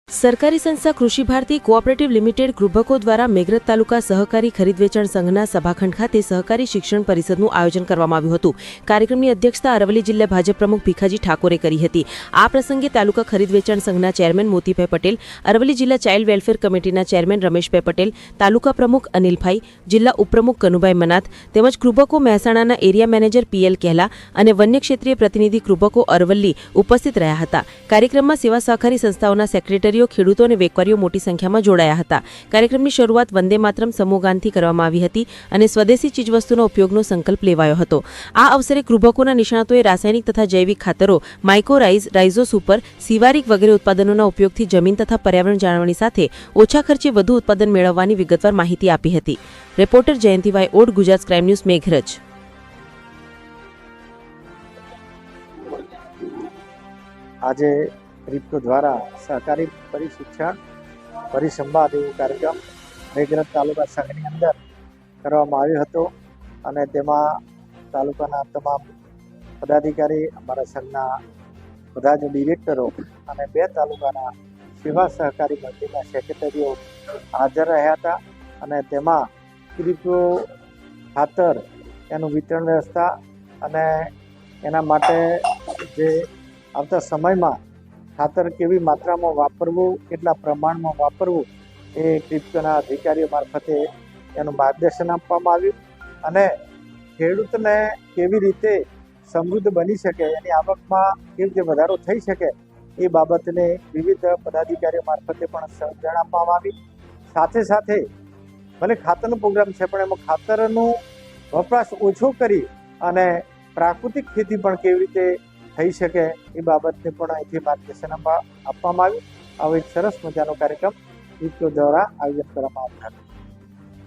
સરકારી સંસ્થા કૃષિ ભારતી કોઓપરેટિવ લિમિટેડ કૃભકો દ્વારા મેઘરજ તાલુકા સહકારી ખરીદ વેચાણ સંઘના સભાખંડ ખાતે સહકારી શિક્ષણ પરિષદનું આયોજન કરવામાં આવ્યું હતું। કાર્યક્રમની અધ્યક્ષતા અરવલ્લી જિલ્લા ભાજપ પ્રમુખ ભીખાજી ઠાકોરે કરી હતી। આ પ્રસંગે તાલુકા ખરીદ વેચાણ સંઘના ચેરમેન મોતીભાઈ પટેલ, અરવલ્લી જિલ્લા ચાઇલ્ડ વેલફેર કમિટીના ચેરમેન રમેશભાઈ પટેલ, તાલુકા પ્રમુખ અનિલભાઈ, જિલ્લા ઉપપ્રમુખ કનુભાઈ મનાથ તેમજ કૃભકો મહેસાણાના એરિયા મેનેજર પીએલ કહેલા અને વન્ય ક્ષેત્રીય પ્રતિનિધિ કૃભકો અરવલ્લી ઉપસ્થિત રહ્યા હતા। કાર્યક્રમમાં સેવા સહકારી સંસ્થાઓના સેક્રેટરી, ખેડૂતો અને વેપારીઓ મોટી સંખ્યામાં જોડાયા હતા। કાર્યક્રમની શરૂઆત વંદે માતરમ સમૂહગાનથી કરવામાં આવી હતી અને સ્વદેશી ચીજવસ્તુના ઉપયોગનો સંકલ્પ લેવાયો હતો। આ અવસરે કૃભકોના નિષ્ણાતોએ રાસાયણિક તથા જૈવિક ખાતરો, માઇકોરાઇઝ, રાઇઝો સુપર, સિવારિક વગેરે ઉત્પાદનોના ઉપયોગથી જમીન તથા પર્યાવરણ જાળવણી સાથે ઓછા ખર્ચે વધુ ઉત્પાદન મેળવવાની વિગતવાર માહિતી આપી હતી। Reporter Jayantibhai odd, Gujarat crime news, Meghraj. આજે ક્રિપ્ટો દ્વારા સહકારી પરિશિક્ષણ પરિસંવાદ એવો કાર્યક્રમ મેઘરજ તાલુકા સંઘની અંદર કરવામાં આવ્યો હતો અને તેમાં તાલુકાના તમામ પદાધિકારી, અમારા સંઘના બધા જ ડિરેક્ટરો અને 2 તાલુકાના સેવા સહકારી મંડળીના સેક્રેટરીઓ હાજર રહ્યા હતા અને તેમાં ક્રિપ્ટો ખાતર, એનું વિતરણ વ્યવસ્થા અને એના માટે જે આવતા સમયમાં ખાતર કેવી માત્રામાં વાપરવું, કેટલા પ્રમાણમાં વાપરવું, એ ક્રિપ્ટોના અધિકારીઓ મારફતે એનું માર્ગદર્શન આપવામાં આવ્યું અને ખેડૂતને કેવી રીતે સમૃદ્ધ બની શકે, એની આવકમાં કેવી રીતે વધારો થઈ શકે એ બાબતને વિવિધ પદાધિકારીઓ મારફતે પણ સમજણ આપવામાં આવી। સાથે સાથે ભલે ખાતરનો પ્રોગ્રામ છે પણ એમાં ખાતરનો વપરાશ ઓછો કરી અને પ્રાકૃતિક ખેતી પણ કેવી રીતે થઈ શકે એ બાબતને પણ અહીંથી માર્ગદર્શન આપવામાં આવ્યું। આવો એક સરસ મજાનો કાર્યક્રમ ક્રિપ્ટો દ્વારા આયોજન કરવામાં આવ્યો હતો।